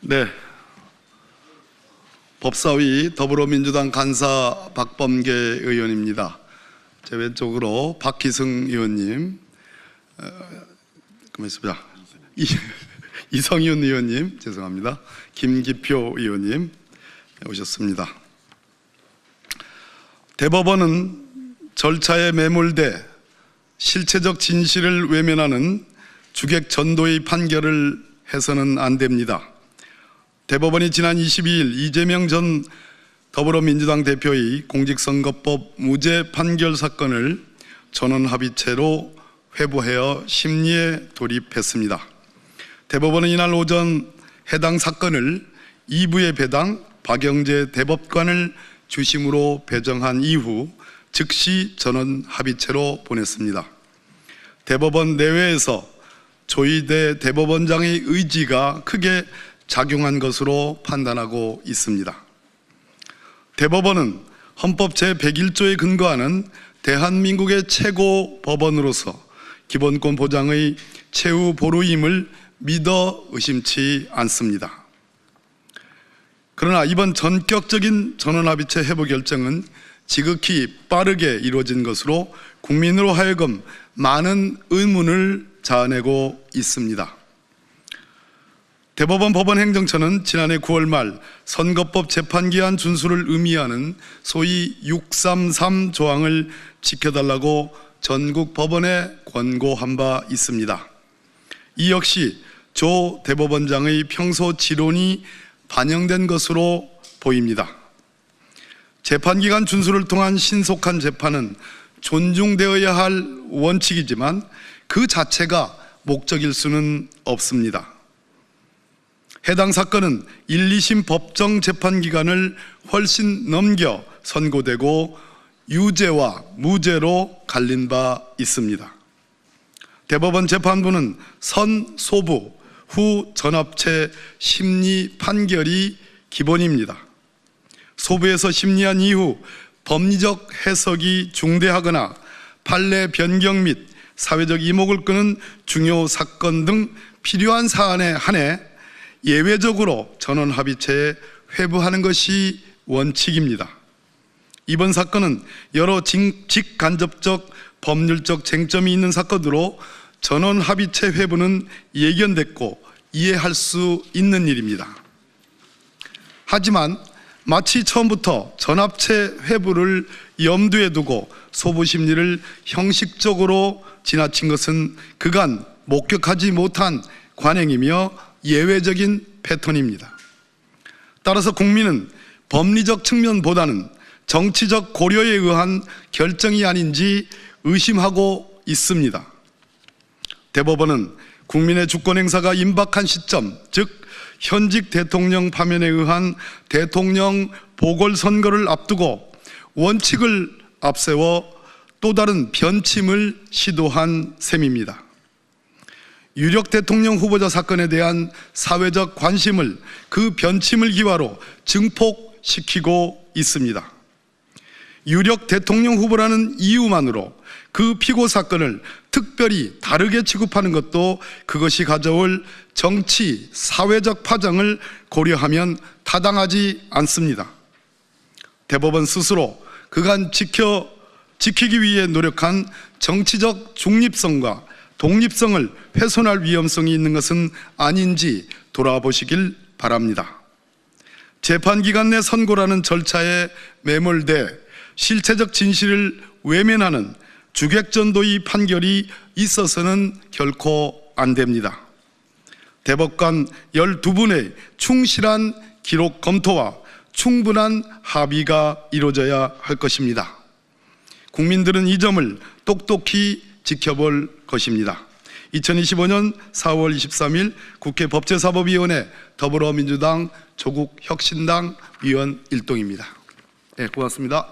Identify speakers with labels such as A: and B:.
A: 네, 법사위 더불어민주당 간사 박범계 의원입니다. 제 왼쪽으로 박희승 의원님, 이성윤 의원님, 죄송합니다. 김기표 의원님 오셨습니다. 대법원은 절차에 매몰돼 실체적 진실을 외면하는 주객 전도의 판결을 해서는 안 됩니다. 대법원이 지난 22일 이재명 전 더불어민주당 대표의 공직선거법 무죄 판결 사건을 전원합의체로 회부하여 심리에 돌입했습니다. 대법원은 이날 오전 해당 사건을 2부의 배당 박영재 대법관을 주심으로 배정한 이후 즉시 전원합의체로 보냈습니다. 대법원 내외에서 조희대 대법원장의 의지가 크게 작용한 것으로 판단하고 있습니다. 대법원은 헌법 제101조에 근거하는 대한민국의 최고 법원으로서 기본권 보장의 최후 보루임을 믿어 의심치 않습니다. 그러나 이번 전격적인 전원합의체 회부 결정은 지극히 빠르게 이루어진 것으로 국민으로 하여금 많은 의문을 자아내고 있습니다. 대법원 법원행정처는 지난해 9월 말 선거법 재판기한 준수를 의미하는 소위 633 조항을 지켜달라고 전국 법원에 권고한 바 있습니다. 이 역시 조 대법원장의 평소 지론이 반영된 것으로 보입니다. 재판기간 준수를 통한 신속한 재판은 존중되어야 할 원칙이지만 그 자체가 목적일 수는 없습니다. 해당 사건은 1, 2심 법정 재판 기간을 훨씬 넘겨 선고되고 유죄와 무죄로 갈린 바 있습니다. 대법원 재판부는 선 소부, 후 전합체 심리 판결이 기본입니다. 소부에서 심리한 이후 법리적 해석이 중대하거나 판례 변경 및 사회적 이목을 끄는 중요 사건 등 필요한 사안에 한해 예외적으로 전원합의체에 회부하는 것이 원칙입니다. 이번 사건은 여러 직간접적 법률적 쟁점이 있는 사건으로 전원합의체 회부는 예견됐고 이해할 수 있는 일입니다. 하지만 마치 처음부터 전합체 회부를 염두에 두고 소부 심리를 형식적으로 지나친 것은 그간 목격하지 못한 관행이며 예외적인 패턴입니다. 따라서 국민은 법리적 측면보다는 정치적 고려에 의한 결정이 아닌지 의심하고 있습니다. 대법원은 국민의 주권 행사가 임박한 시점, 즉 현직 대통령 파면에 의한 대통령 보궐선거를 앞두고 원칙을 앞세워 또 다른 변침을 시도한 셈입니다. 유력 대통령 후보자 사건에 대한 사회적 관심을 그 변침을 기화로 증폭시키고 있습니다. 유력 대통령 후보라는 이유만으로 그 피고 사건을 특별히 다르게 취급하는 것도 그것이 가져올 정치, 사회적 파장을 고려하면 타당하지 않습니다. 대법원 스스로 그간 지키기 위해 노력한 정치적 중립성과 독립성을 훼손할 위험성이 있는 것은 아닌지 돌아보시길 바랍니다. 재판기간 내 선고라는 절차에 매몰돼 실체적 진실을 외면하는 주객전도의 판결이 있어서는 결코 안 됩니다. 대법관 12분의 충실한 기록 검토와 충분한 합의가 이루어져야 할 것입니다. 국민들은 이 점을 똑똑히 지켜볼 것입니다. 2025년 4월 23일 국회 법제사법위원회 더불어민주당 조국혁신당 위원 일동입니다. 네, 고맙습니다.